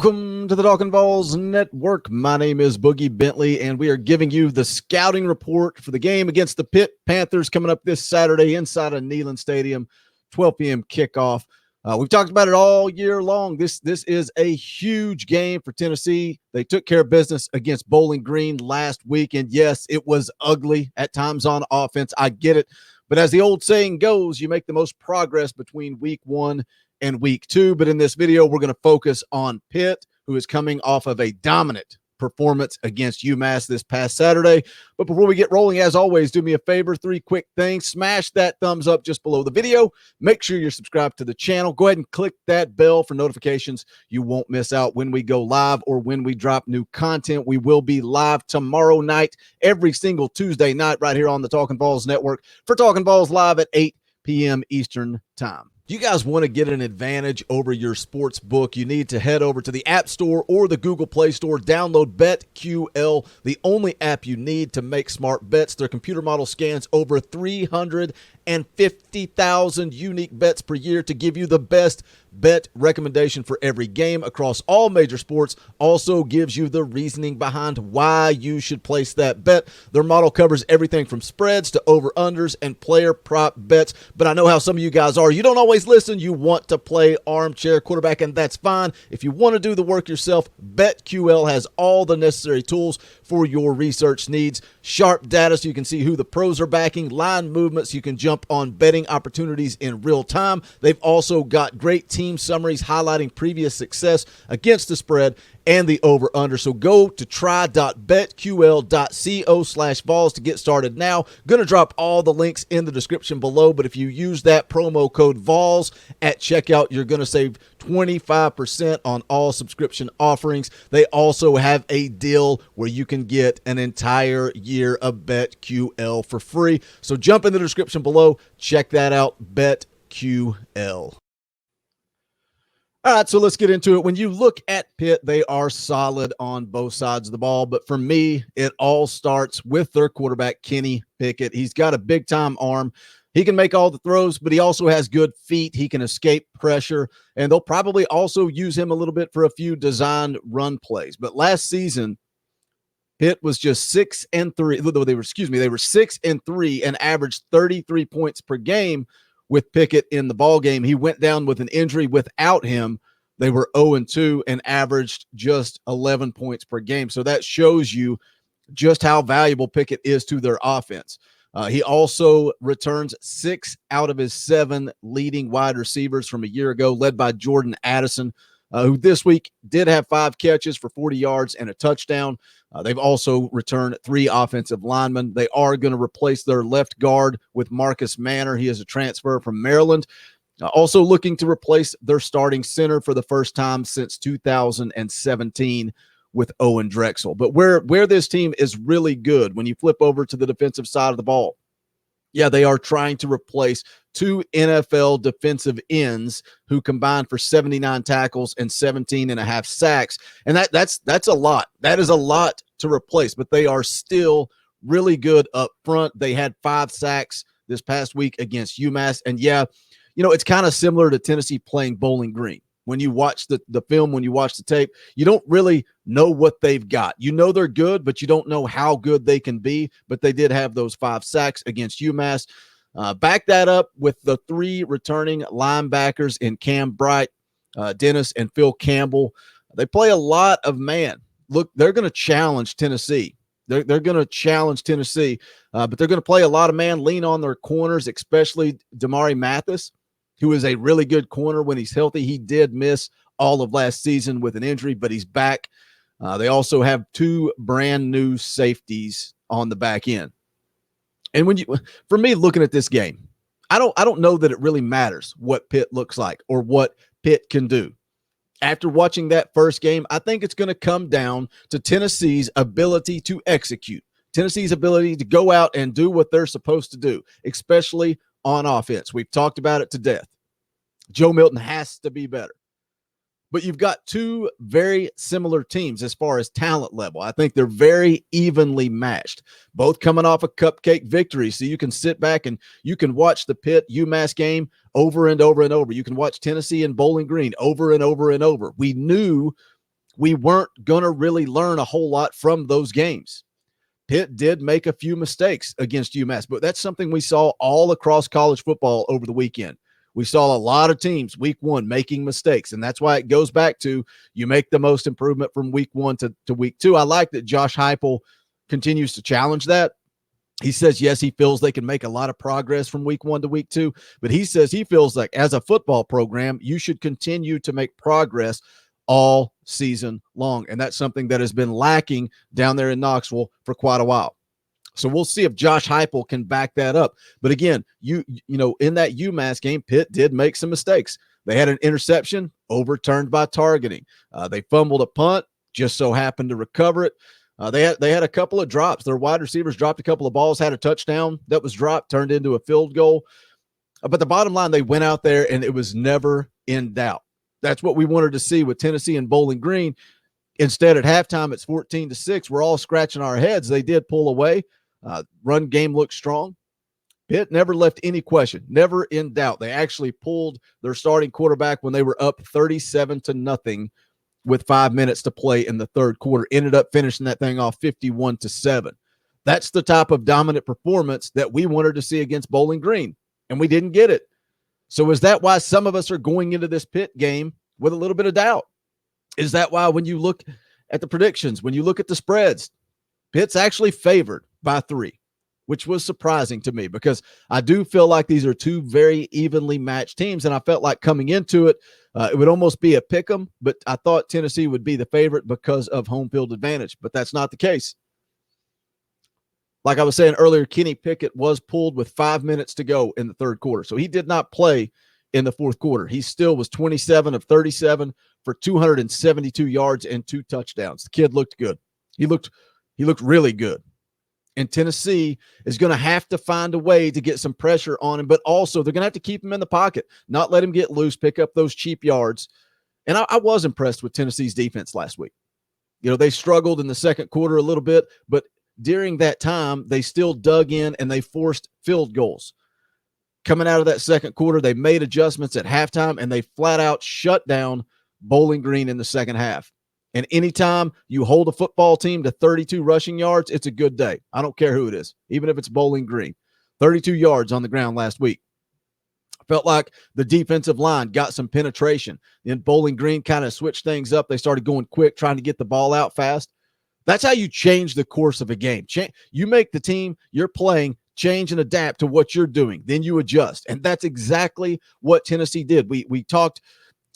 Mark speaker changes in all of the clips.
Speaker 1: Welcome to the Talkin VAWLS Network. My name is Boogie Bentley, and we are giving you the scouting report for the game against the Pitt Panthers coming up this Saturday inside of Neyland Stadium, 12 p.m. kickoff. We've talked about it all year long. This is a huge game for Tennessee. They took care of business against Bowling Green last week, and yes, it was ugly at times on offense. I get it, but as the old saying goes, you make the most progress between week one and week two. But in this video, we're going to focus on Pitt, who is coming off of a dominant performance against UMass this past Saturday. But before we get rolling, as always, do me a favor, 3 quick things. Smash that thumbs up just below the video. Make sure you're subscribed to the channel. Go ahead and click that bell for notifications. You won't miss out when we go live or when we drop new content. We will be live tomorrow night, every single Tuesday night, right here on the Talkin VAWLS Network for Talkin VAWLS Live at 8 p.m. Eastern Time. You guys want to get an advantage over your sports book, you need to head over to the App Store or the Google Play Store. Download BetQL, the only app you need to make smart bets. Their computer model scans over 350,000 unique bets per year to give you the best bet recommendation for every game across all major sports. Also gives you the reasoning behind why you should place that bet. Their model covers everything from spreads to over-unders and player prop bets. But I know how some of you guys are. You don't always listen. You want to play armchair quarterback, and that's fine. If you want to do the work yourself, BetQL has all the necessary tools for your research needs. Sharp data so you can see who the pros are backing, line movements, you can jump on betting opportunities in real time. They've also got great team summaries highlighting previous success against the spread and the over-under. So go to try.betql.co/Vols to get started now. Going to drop all the links in the description below, but if you use that promo code VOLS at checkout, you're going to save 25% on all subscription offerings. They also have a deal where you can get an entire year of BetQL for free. So jump in the description below. Check that out, BetQL. All right, so let's get into it. When you look at Pitt, they are solid on both sides of the ball. But for me, it all starts with their quarterback, Kenny Pickett. He's got a big-time arm. He can make all the throws, but he also has good feet. He can escape pressure, and they'll probably also use him a little bit for a few designed run plays. But last season, Pitt was just 6-3. They were 6-3 and averaged 33 points per game with Pickett in the ball game. He went down with an injury. Without him, they were 0-2 and averaged just 11 points per game. So that shows you just how valuable Pickett is to their offense. He also returns 6 out of his 7 leading wide receivers from a year ago, led by Jordan Addison, who this week did have 5 catches for 40 yards and a touchdown. They've also returned 3 offensive linemen. They are going to replace their left guard with Marcus Manor. He is a transfer from Maryland. Also looking to replace their starting center for the first time since 2017 with Owen Drexel. But where this team is really good, when you flip over to the defensive side of the ball, yeah, they are trying to replace 2 NFL defensive ends who combined for 79 tackles and 17.5 sacks. And that's a lot. That is a lot to replace, but they are still really good up front. They had 5 sacks this past week against UMass. And yeah, it's kind of similar to Tennessee playing Bowling Green. When you watch the film, when you watch the tape, you don't really know what they've got. You know they're good, but you don't know how good they can be. But they did have those 5 sacks against UMass. Back that up with the 3 returning linebackers in Cam Bright, Dennis, and Phil Campbell. They play a lot of man. Look, they're going to challenge Tennessee. They're going to challenge Tennessee, but they're going to play a lot of man, lean on their corners, especially Damari Mathis, who is a really good corner when he's healthy. He did miss all of last season with an injury, but he's back. They also have 2 brand new safeties on the back end. And for me, looking at this game, I don't know that it really matters what Pitt looks like or what Pitt can do. After watching that first game, I think it's going to come down to Tennessee's ability to execute, Tennessee's ability to go out and do what they're supposed to do, especially on offense. We've talked about it to death. Joe Milton has to be better. But you've got 2 very similar teams as far as talent level. I think they're very evenly matched, both coming off a cupcake victory. So you can sit back and you can watch the Pitt UMass game over and over and over. You can watch Tennessee and Bowling Green over and over and over. We knew we weren't going to really learn a whole lot from those games. Pitt did make a few mistakes against UMass, but that's something we saw all across college football over the weekend. We saw a lot of teams week one making mistakes, and that's why it goes back to you make the most improvement from week one to week two. I like that Josh Heupel continues to challenge that. He says, yes, he feels they can make a lot of progress from week one to week two, but he says he feels like as a football program, you should continue to make progress all season long. And that's something that has been lacking down there in Knoxville for quite a while. So we'll see if Josh Heupel can back that up. But again, you know, in that UMass game, Pitt did make some mistakes. They had an interception overturned by targeting. They fumbled a punt, just so happened to recover it. They had a couple of drops. Their wide receivers dropped a couple of balls, had a touchdown that was dropped, turned into a field goal. But the bottom line, they went out there and it was never in doubt. That's what we wanted to see with Tennessee and Bowling Green. Instead, at halftime, it's 14-6. We're all scratching our heads. They did pull away. Run game looked strong. Pitt never left any question, never in doubt. They actually pulled their starting quarterback when they were up 37-0 with 5 minutes to play in the third quarter. Ended up finishing that thing off 51-7. That's the type of dominant performance that we wanted to see against Bowling Green, and we didn't get it. So is that why some of us are going into this Pitt game with a little bit of doubt? Is that why when you look at the predictions, when you look at the spreads, Pitt's actually favored by 3, which was surprising to me because I do feel like these are two very evenly matched teams, and I felt like coming into it, it would almost be a pick 'em, but I thought Tennessee would be the favorite because of home field advantage, but that's not the case. Like I was saying earlier, Kenny Pickett was pulled with 5 minutes to go in the third quarter, so he did not play in the fourth quarter. He still was 27 of 37 for 272 yards and 2 touchdowns. The kid looked good. He looked really good. And Tennessee is going to have to find a way to get some pressure on him, but also they're going to have to keep him in the pocket, not let him get loose, pick up those cheap yards. And I was impressed with Tennessee's defense last week. You know, they struggled in the second quarter a little bit, but during that time, they still dug in and they forced field goals. Coming out of that second quarter, they made adjustments at halftime and they flat out shut down Bowling Green in the second half. And anytime you hold a football team to 32 rushing yards, it's a good day. I don't care who it is, even if it's Bowling Green. 32 yards on the ground last week. Felt like the defensive line got some penetration. Then Bowling Green kind of switched things up. They started going quick, trying to get the ball out fast. That's how you change the course of a game. You make the team you're playing change and adapt to what you're doing. Then you adjust. And that's exactly what Tennessee did. We talked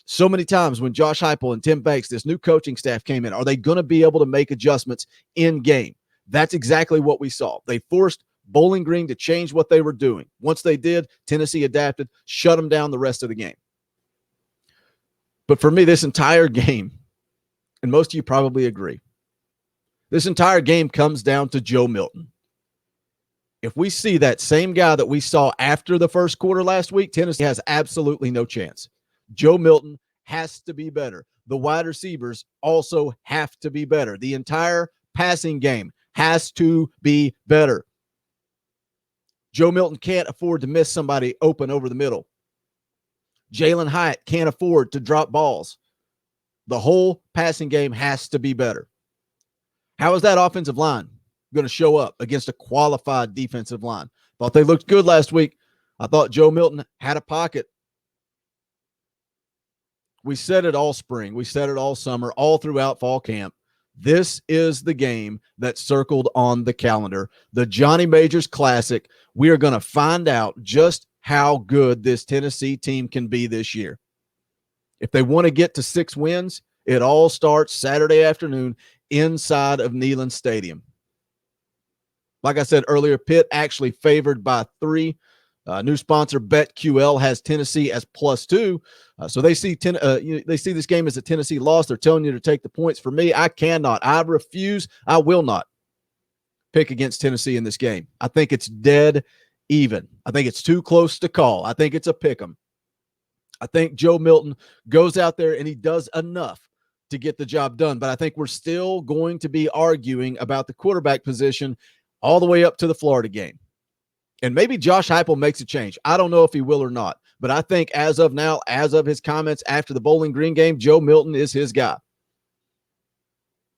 Speaker 1: so many times when Josh Heupel and Tim Banks, this new coaching staff, came in. Are they going to be able to make adjustments in game? That's exactly what we saw. They forced Bowling Green to change what they were doing. Once they did, Tennessee adapted, shut them down the rest of the game. But for me, this entire game, and most of you probably agree, this entire game comes down to Joe Milton. If we see that same guy that we saw after the first quarter last week, Tennessee has absolutely no chance. Joe Milton has to be better. The wide receivers also have to be better. The entire passing game has to be better. Joe Milton can't afford to miss somebody open over the middle. Jalen Hyatt can't afford to drop balls. The whole passing game has to be better. How is that offensive line going to show up against a qualified defensive line? Thought they looked good last week. I thought Joe Milton had a pocket. We said it all spring. We said it all summer, all throughout fall camp. This is the game that's circled on the calendar, the Johnny Majors Classic. We are going to find out just how good this Tennessee team can be this year. If they want to get to 6 wins, it all starts Saturday afternoon inside of Neyland Stadium. Like I said earlier, Pitt actually favored by 3. New sponsor BetQL has Tennessee as +2. So they see they see this game as a Tennessee loss. They're telling you to take the points. For me, I cannot. I refuse. I will not pick against Tennessee in this game. I think it's dead even. I think it's too close to call. I think it's a pick 'em. I think Joe Milton goes out there and he does enough to get the job done. But I think we're still going to be arguing about the quarterback position all the way up to the Florida game. And maybe Josh Heupel makes a change. I don't know if he will or not. But I think as of now, as of his comments after the Bowling Green game, Joe Milton is his guy.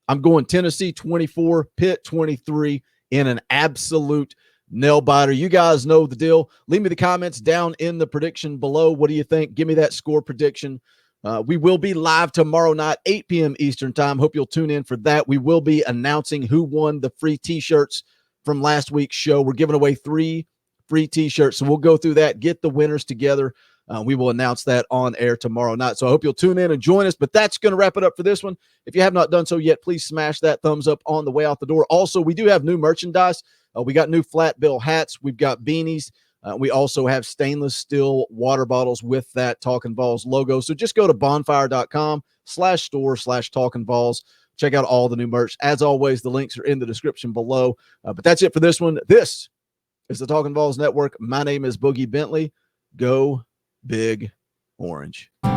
Speaker 1: I'm going Tennessee 24, Pitt 23 in an absolute nail biter. You guys know the deal. Leave me the comments down in the prediction below. What do you think? Give me that score prediction. We will be live tomorrow night, 8 p.m. Eastern time. Hope you'll tune in for that. We will be announcing who won the free t-shirts from last week's show. We're giving away 3 free t-shirts, so we'll go through that, get the winners together. We will announce that on air tomorrow night. So I hope you'll tune in and join us. But that's going to wrap it up for this one. If you have not done so yet, please smash that thumbs up on the way out the door. Also, we do have new merchandise. We got new flat bill hats. We've got beanies. We also have stainless steel water bottles with that Talkin VAWLS logo. So just go to bonfire.com/store/Talkin VAWLS. Check out all the new merch. As always, the links are in the description below. But that's it for this one. This is the Talkin VAWLS Network. My name is Boogie Bentley. Go Big Orange.
Speaker 2: The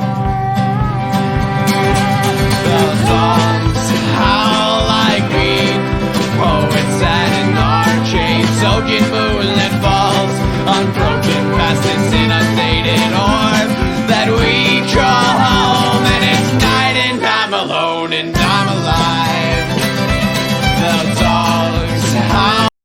Speaker 2: songs howl like we poets sat in our chains, soaking